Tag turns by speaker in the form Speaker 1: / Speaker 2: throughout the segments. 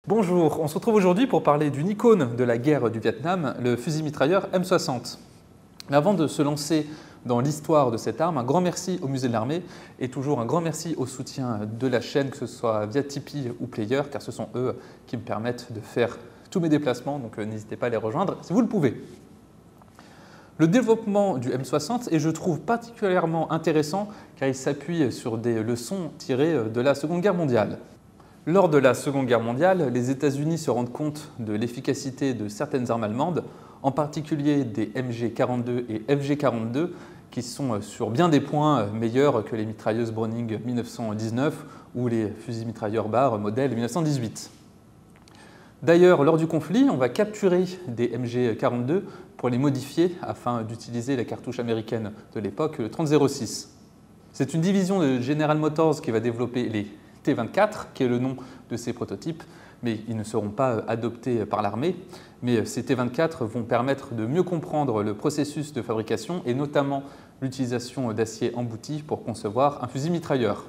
Speaker 1: Bonjour, on se retrouve aujourd'hui pour parler d'une icône de la guerre du Vietnam, le fusil mitrailleur M60. Mais avant de se lancer dans l'histoire de cette arme, un grand merci au Musée de l'Armée et toujours un grand merci au soutien de la chaîne, que ce soit via Tipeee ou Player, car ce sont eux qui me permettent de faire tous mes déplacements, donc n'hésitez pas à les rejoindre si vous le pouvez. Le développement du M60 est, je trouve, particulièrement intéressant car il s'appuie sur des leçons tirées de la Seconde Guerre mondiale. Lors de la Seconde Guerre mondiale, les États-Unis se rendent compte de l'efficacité de certaines armes allemandes, en particulier des MG42 et FG42, qui sont sur bien des points meilleurs que les mitrailleuses Browning 1919 ou les fusils mitrailleurs Barr modèle 1918. D'ailleurs, lors du conflit, on va capturer des MG42 pour les modifier afin d'utiliser la cartouche américaine de l'époque, le 30-06. C'est une division de General Motors qui va développer les T24, qui est le nom de ces prototypes, mais ils ne seront pas adoptés par l'armée. Mais ces T24 vont permettre de mieux comprendre le processus de fabrication et notamment l'utilisation d'acier embouti pour concevoir un fusil mitrailleur.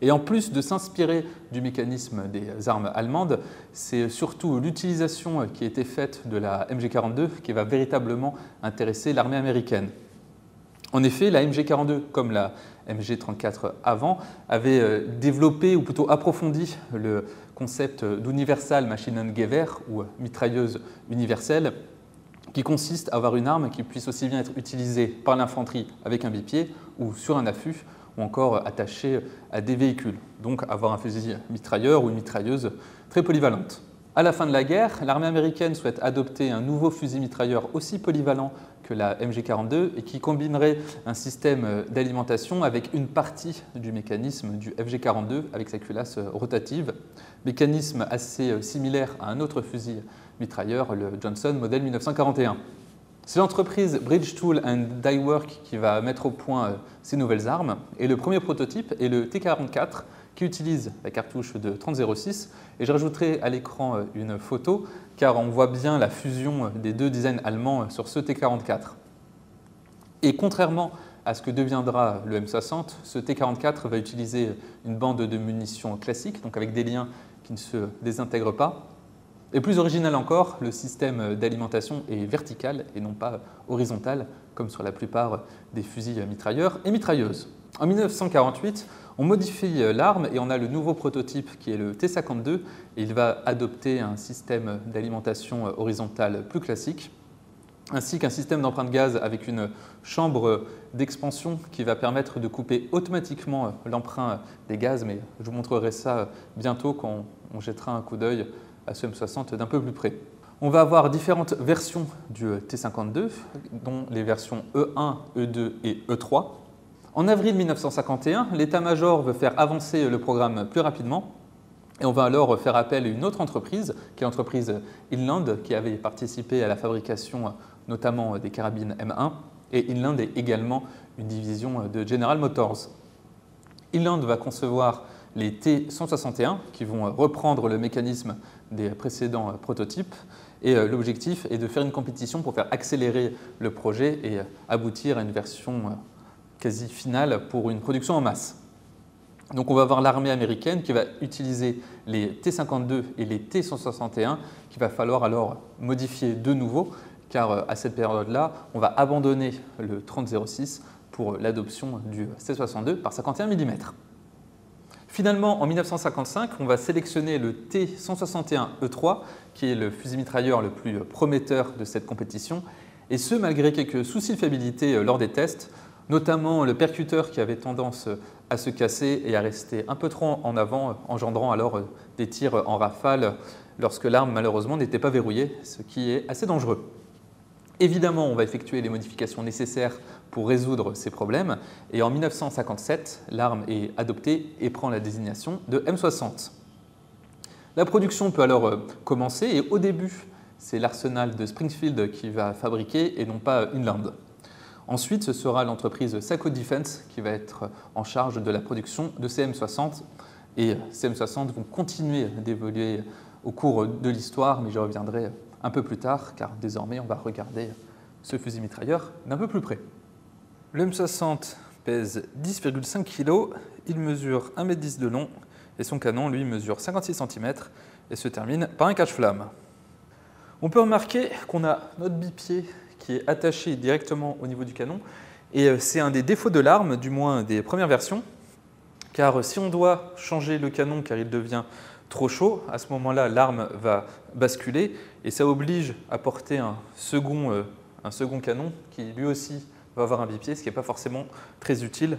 Speaker 1: Et en plus de s'inspirer du mécanisme des armes allemandes, c'est surtout l'utilisation qui a été faite de la MG42 qui va véritablement intéresser l'armée américaine. En effet, la MG42, comme la MG34 avant, avait développé ou plutôt approfondi le concept d'Universal Maschinengewehr ou mitrailleuse universelle, qui consiste à avoir une arme qui puisse aussi bien être utilisée par l'infanterie avec un bipied ou sur un affût ou encore attachée à des véhicules. Donc avoir un fusil mitrailleur ou une mitrailleuse très polyvalente. À la fin de la guerre, l'armée américaine souhaite adopter un nouveau fusil mitrailleur aussi polyvalent que la MG42 et qui combinerait un système d'alimentation avec une partie du mécanisme du FG42 avec sa culasse rotative, mécanisme assez similaire à un autre fusil mitrailleur, le Johnson modèle 1941. C'est l'entreprise Bridge Tool and Die Work qui va mettre au point ces nouvelles armes et le premier prototype est le T44 qui utilise la cartouche de 30-06 et je rajouterai à l'écran une photo car on voit bien la fusion des deux designs allemands sur ce T44. Et contrairement à ce que deviendra le M60, ce T44 va utiliser une bande de munitions classique, donc avec des liens qui ne se désintègrent pas. Et plus original encore, le système d'alimentation est vertical et non pas horizontal, comme sur la plupart des fusils mitrailleurs et mitrailleuses. En 1948, on modifie l'arme et on a le nouveau prototype qui est le T52 et il va adopter un système d'alimentation horizontale plus classique ainsi qu'un système d'empreinte gaz avec une chambre d'expansion qui va permettre de couper automatiquement l'emprunt des gaz, mais je vous montrerai ça bientôt quand on jettera un coup d'œil à ce M60 d'un peu plus près. On va avoir différentes versions du T52, dont les versions E1, E2 et E3. En avril 1951, l'état-major veut faire avancer le programme plus rapidement et on va alors faire appel à une autre entreprise, qui est l'entreprise Inland, qui avait participé à la fabrication notamment des carabines M1 et Inland est également une division de General Motors. Inland va concevoir les T161 qui vont reprendre le mécanisme des précédents prototypes et l'objectif est de faire une compétition pour faire accélérer le projet et aboutir à une version quasi finale pour une production en masse. Donc on va avoir l'armée américaine qui va utiliser les T52 et les T161 qu'il va falloir alors modifier de nouveau car à cette période-là, on va abandonner le 30-06 pour l'adoption du C62 par 51 mm. Finalement, en 1955, on va sélectionner le T161E3, qui est le fusil mitrailleur le plus prometteur de cette compétition, et ce malgré quelques soucis de fiabilité lors des tests, notamment le percuteur qui avait tendance à se casser et à rester un peu trop en avant, engendrant alors des tirs en rafale lorsque l'arme malheureusement n'était pas verrouillée, ce qui est assez dangereux. Évidemment, on va effectuer les modifications nécessaires pour résoudre ces problèmes et en 1957, l'arme est adoptée et prend la désignation de M60. La production peut alors commencer et au début, c'est l'arsenal de Springfield qui va fabriquer et non pas Inland. Ensuite, ce sera l'entreprise Saco Defense qui va être en charge de la production de ces M60 et ces M60 vont continuer d'évoluer au cours de l'histoire, mais j'y reviendrai un peu plus tard, car désormais on va regarder ce fusil mitrailleur d'un peu plus près. Le M60 pèse 10,5 kg, il mesure 1,10 m de long et son canon lui mesure 56 cm et se termine par un cache-flamme. On peut remarquer qu'on a notre bipied qui est attaché directement au niveau du canon, et c'est un des défauts de l'arme, du moins des premières versions, car si on doit changer le canon car il devient trop chaud, à ce moment-là, l'arme va basculer et ça oblige à porter un second canon qui lui aussi va avoir un bipied, ce qui n'est pas forcément très utile.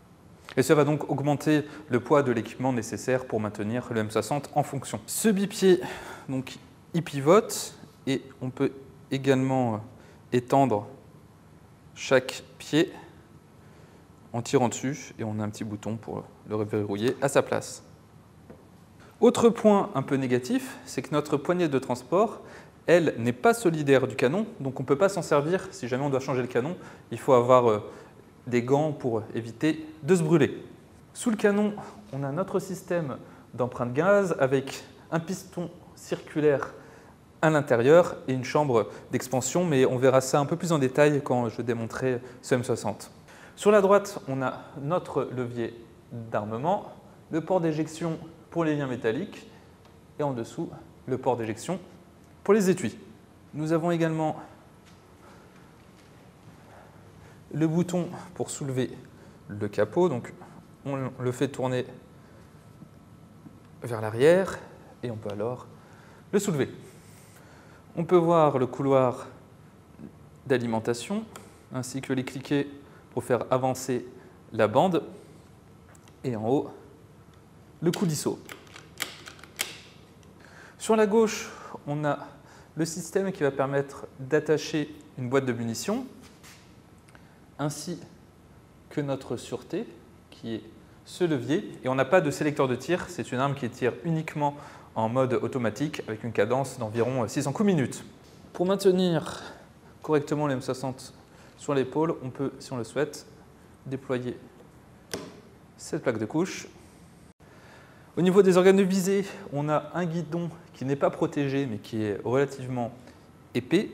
Speaker 1: Et ça va donc augmenter le poids de l'équipement nécessaire pour maintenir le M60 en fonction. Ce bipied, donc, il pivote et on peut également étendre chaque pied en tirant dessus et on a un petit bouton pour le reverrouiller à sa place. Autre point un peu négatif, c'est que notre poignée de transport, elle, n'est pas solidaire du canon, donc on ne peut pas s'en servir. Si jamais on doit changer le canon, il faut avoir des gants pour éviter de se brûler. Sous le canon, on a notre système d'empreinte gaz avec un piston circulaire à l'intérieur et une chambre d'expansion, mais on verra ça un peu plus en détail quand je démontrerai ce M60. Sur la droite, on a notre levier d'armement, le port d'éjection pour les liens métalliques et en dessous, le port d'éjection pour les étuis. Nous avons également le bouton pour soulever le capot, donc on le fait tourner vers l'arrière et on peut alors le soulever. On peut voir le couloir d'alimentation ainsi que les cliquets pour faire avancer la bande et en haut le coulisseau. Sur la gauche, on a le système qui va permettre d'attacher une boîte de munitions ainsi que notre sûreté qui est ce levier. Et on n'a pas de sélecteur de tir, c'est une arme qui tire uniquement en mode automatique avec une cadence d'environ 600 coups minute. Pour maintenir correctement le M60 sur l'épaule, on peut, si on le souhaite, déployer cette plaque de couche. Au niveau des organes de visée, on a un guidon qui n'est pas protégé mais qui est relativement épais,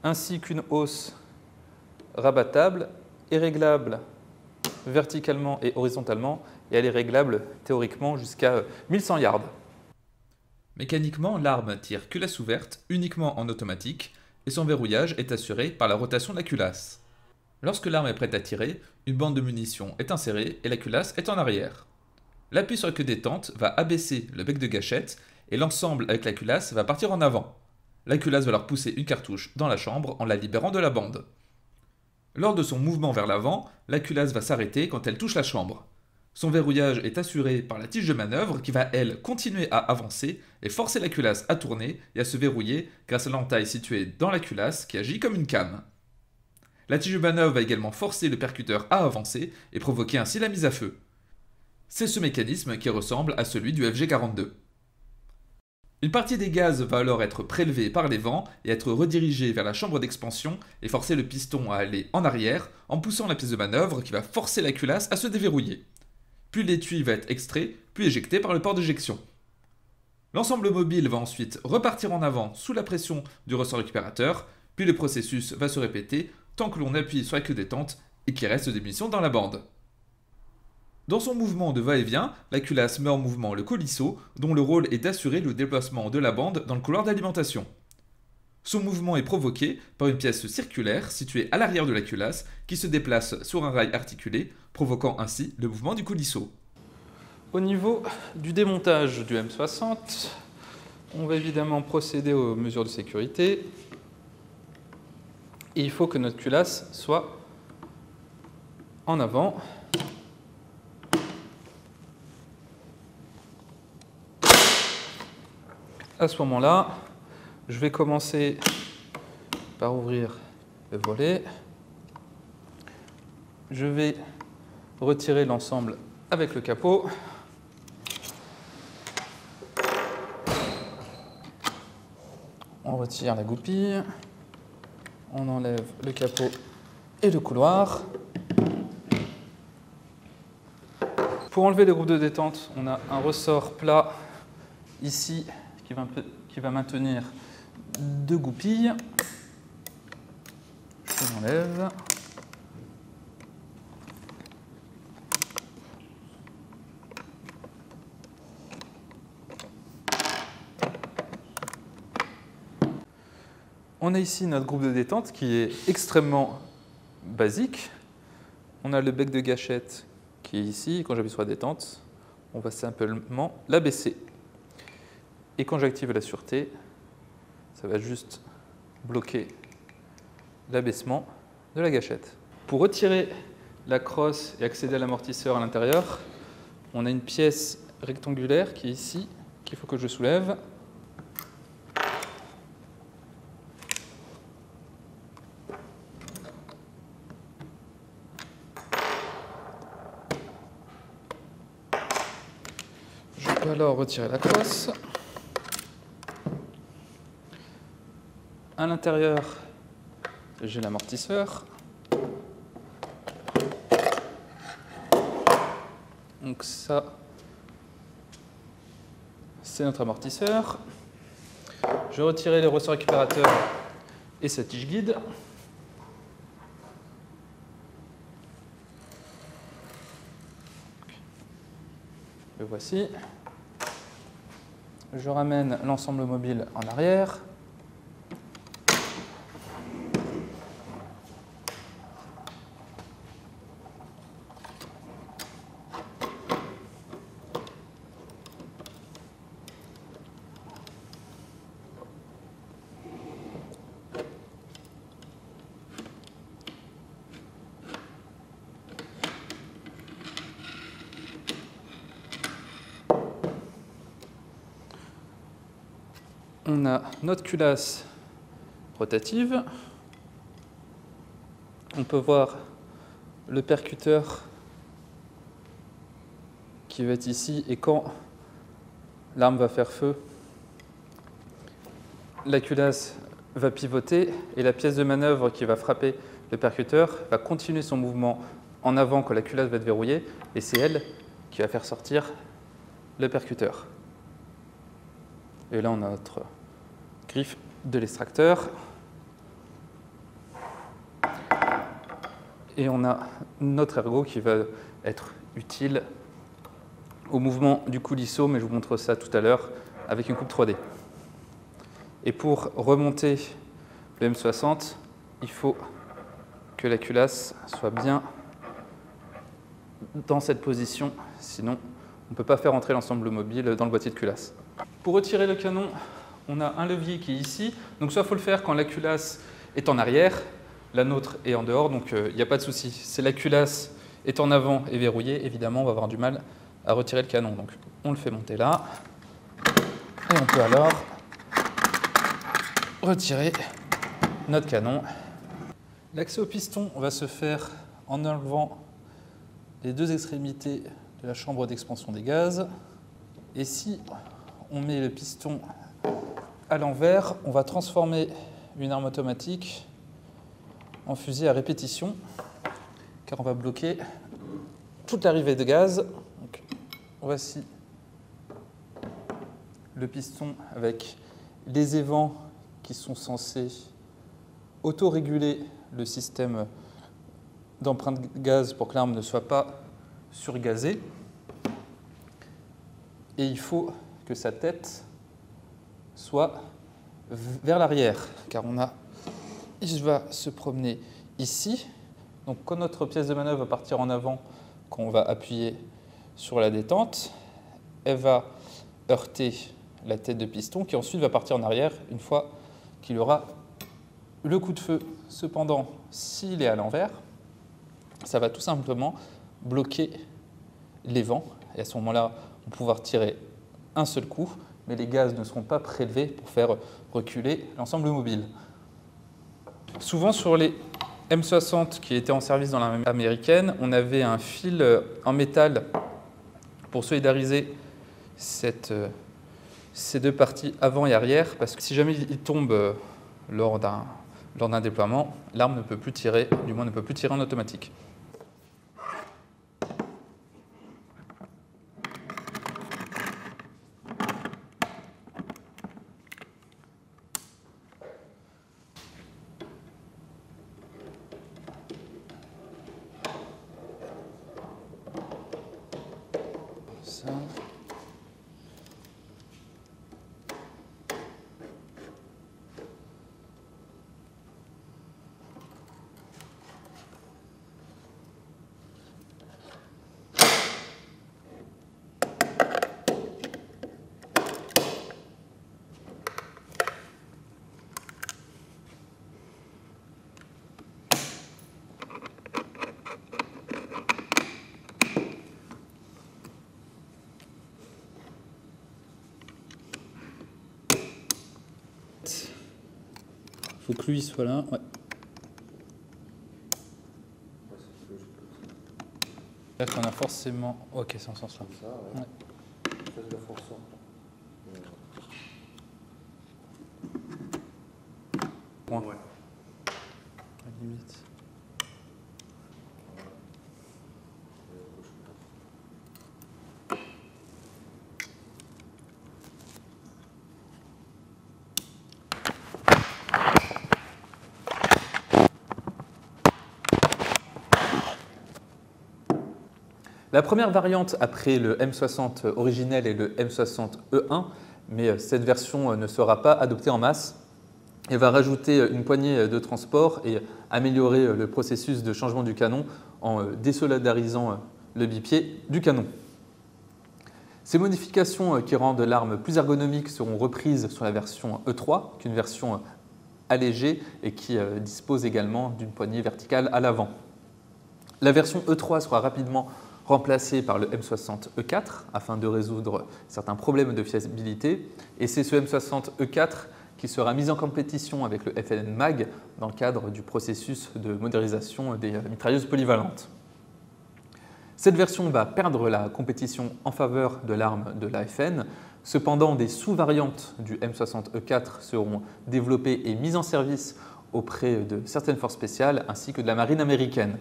Speaker 1: ainsi qu'une hausse rabattable et réglable verticalement et horizontalement, et elle est réglable théoriquement jusqu'à 1100 yards.
Speaker 2: Mécaniquement, l'arme tire culasse ouverte uniquement en automatique et son verrouillage est assuré par la rotation de la culasse. Lorsque l'arme est prête à tirer, une bande de munitions est insérée et la culasse est en arrière. L'appui sur la queue détente va abaisser le bec de gâchette et l'ensemble avec la culasse va partir en avant. La culasse va alors pousser une cartouche dans la chambre en la libérant de la bande. Lors de son mouvement vers l'avant, la culasse va s'arrêter quand elle touche la chambre. Son verrouillage est assuré par la tige de manœuvre qui va, elle, continuer à avancer et forcer la culasse à tourner et à se verrouiller grâce à l'entaille située dans la culasse qui agit comme une came. La tige de manœuvre va également forcer le percuteur à avancer et provoquer ainsi la mise à feu. C'est ce mécanisme qui ressemble à celui du FG42. Une partie des gaz va alors être prélevée par les vents et être redirigée vers la chambre d'expansion et forcer le piston à aller en arrière en poussant la pièce de manœuvre qui va forcer la culasse à se déverrouiller. Puis l'étui va être extrait, puis éjecté par le port d'éjection. L'ensemble mobile va ensuite repartir en avant sous la pression du ressort récupérateur, puis le processus va se répéter tant que l'on appuie sur la queue détente et qu'il reste des munitions dans la bande. Dans son mouvement de va-et-vient, la culasse met en mouvement le colisseau, dont le rôle est d'assurer le déplacement de la bande dans le couloir d'alimentation. Son mouvement est provoqué par une pièce circulaire située à l'arrière de la culasse qui se déplace sur un rail articulé, provoquant ainsi le mouvement du colisseau.
Speaker 1: Au niveau du démontage du M60, on va évidemment procéder aux mesures de sécurité. Et il faut que notre culasse soit en avant. À ce moment-là, je vais commencer par ouvrir le volet. Je vais retirer l'ensemble avec le capot. On retire la goupille. On enlève le capot et le couloir. Pour enlever le groupe de détente, on a un ressort plat ici qui va maintenir deux goupilles. Je l'enlève. On a ici notre groupe de détente qui est extrêmement basique. On a le bec de gâchette qui est ici. Quand j'appuie sur la détente, on va simplement l'abaisser. Et quand j'active la sûreté, ça va juste bloquer l'abaissement de la gâchette. Pour retirer la crosse et accéder à l'amortisseur à l'intérieur, on a une pièce rectangulaire qui est ici, qu'il faut que je soulève. Je peux alors retirer la crosse. À l'intérieur, j'ai l'amortisseur. Donc ça, c'est notre amortisseur. Je vais retirer les ressorts récupérateurs et sa tige guide. Le voici. Je ramène l'ensemble mobile en arrière. On a notre culasse rotative. On peut voir le percuteur qui va être ici et quand l'arme va faire feu, la culasse va pivoter et la pièce de manœuvre qui va frapper le percuteur va continuer son mouvement en avant quand la culasse va être verrouillée et c'est elle qui va faire sortir le percuteur. Et là on a notre griffe de l'extracteur. Et on a notre ergot qui va être utile au mouvement du coulisseau, mais je vous montre ça tout à l'heure avec une coupe 3D. Et pour remonter le M60, il faut que la culasse soit bien dans cette position, sinon on ne peut pas faire entrer l'ensemble mobile dans le boîtier de culasse. Pour retirer le canon, on a un levier qui est ici. Donc soit il faut le faire quand la culasse est en arrière, la nôtre est en dehors, donc il n'y a pas de souci. Si la culasse est en avant et verrouillée, évidemment, on va avoir du mal à retirer le canon. Donc on le fait monter là. Et on peut alors retirer notre canon. L'accès au piston va se faire en enlevant les deux extrémités de la chambre d'expansion des gaz. Et si on met le piston à l'envers, on va transformer une arme automatique en fusil à répétition, car on va bloquer toute l'arrivée de gaz. Donc, voici le piston avec les évents qui sont censés auto-réguler le système d'empreinte gaz pour que l'arme ne soit pas surgazée. Et il faut que sa tête soit vers l'arrière, car il va se promener ici. Donc quand notre pièce de manœuvre va partir en avant, quand on va appuyer sur la détente, elle va heurter la tête de piston qui ensuite va partir en arrière une fois qu'il aura le coup de feu. Cependant, s'il est à l'envers, ça va tout simplement bloquer les vents et à ce moment-là, on va pouvoir tirer un seul coup, mais les gaz ne seront pas prélevés pour faire reculer l'ensemble mobile. Souvent sur les M60 qui étaient en service dans l'armée américaine, on avait un fil en métal pour solidariser ces deux parties avant et arrière, parce que si jamais il tombe lors d'un déploiement, l'arme ne peut plus tirer, du moins ne peut plus tirer en automatique. Ça. faut que lui soit là. Ouais. Là qu'on a forcément. Ok, c'est en ce sens-là. Ouais. Point. Ouais. À la limite. La première variante après le M60 originel est le M60E1, mais cette version ne sera pas adoptée en masse et va rajouter une poignée de transport et améliorer le processus de changement du canon en désolidarisant le bipied du canon. Ces modifications qui rendent l'arme plus ergonomique seront reprises sur la version E3, qui est une version allégée et qui dispose également d'une poignée verticale à l'avant. La version E3 sera rapidement remplacé par le M60E4 afin de résoudre certains problèmes de fiabilité. Et c'est ce M60E4 qui sera mis en compétition avec le FN MAG dans le cadre du processus de modernisation des mitrailleuses polyvalentes. Cette version va perdre la compétition en faveur de l'arme de l'AFN. Cependant, des sous-variantes du M60E4 seront développées et mises en service auprès de certaines forces spéciales ainsi que de la marine américaine.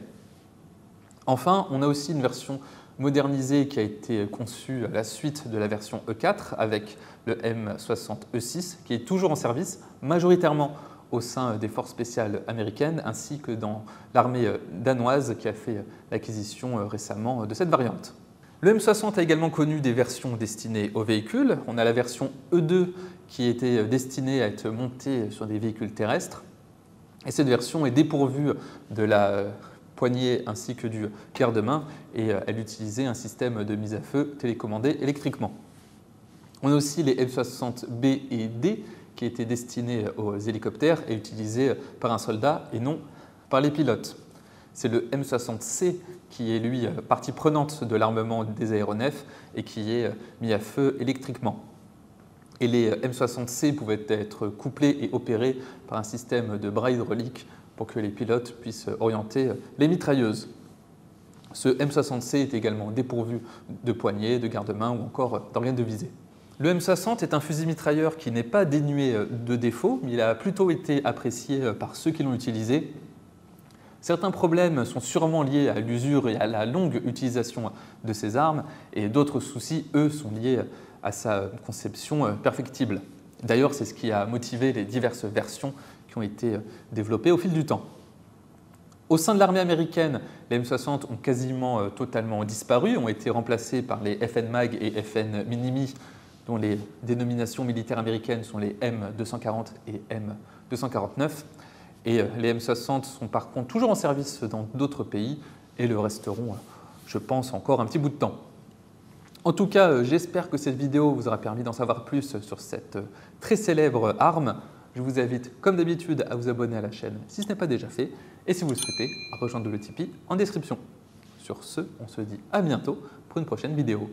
Speaker 1: Enfin, on a aussi une version modernisée qui a été conçue à la suite de la version E4 avec le M60E6 qui est toujours en service majoritairement au sein des forces spéciales américaines ainsi que dans l'armée danoise qui a fait l'acquisition récemment de cette variante. Le M60 a également connu des versions destinées aux véhicules. On a la version E2 qui était destinée à être montée sur des véhicules terrestres et cette version est dépourvue de la poignée ainsi que du garde-main et elle utilisait un système de mise à feu télécommandé électriquement. On a aussi les M60B et D qui étaient destinés aux hélicoptères et utilisés par un soldat et non par les pilotes. C'est le M60C qui est lui partie prenante de l'armement des aéronefs et qui est mis à feu électriquement. Et les M60C pouvaient être couplés et opérés par un système de bras hydrauliques pour que les pilotes puissent orienter les mitrailleuses. Ce M60C est également dépourvu de poignées, de garde-main ou encore d'organes de visée. Le M60 est un fusil mitrailleur qui n'est pas dénué de défauts, mais il a plutôt été apprécié par ceux qui l'ont utilisé. Certains problèmes sont sûrement liés à l'usure et à la longue utilisation de ces armes, et d'autres soucis, eux, sont liés à sa conception perfectible. D'ailleurs, c'est ce qui a motivé les diverses versions qui ont été développées au fil du temps. Au sein de l'armée américaine, les M60 ont quasiment totalement disparu, ont été remplacés par les FN MAG et FN Minimi, dont les dénominations militaires américaines sont les M240 et M249. Et les M60 sont par contre toujours en service dans d'autres pays et le resteront, je pense, encore un petit bout de temps. En tout cas, j'espère que cette vidéo vous aura permis d'en savoir plus sur cette très célèbre arme. Je vous invite, comme d'habitude, à vous abonner à la chaîne si ce n'est pas déjà fait et si vous le souhaitez, à rejoindre le Tipeee en description. Sur ce, on se dit à bientôt pour une prochaine vidéo.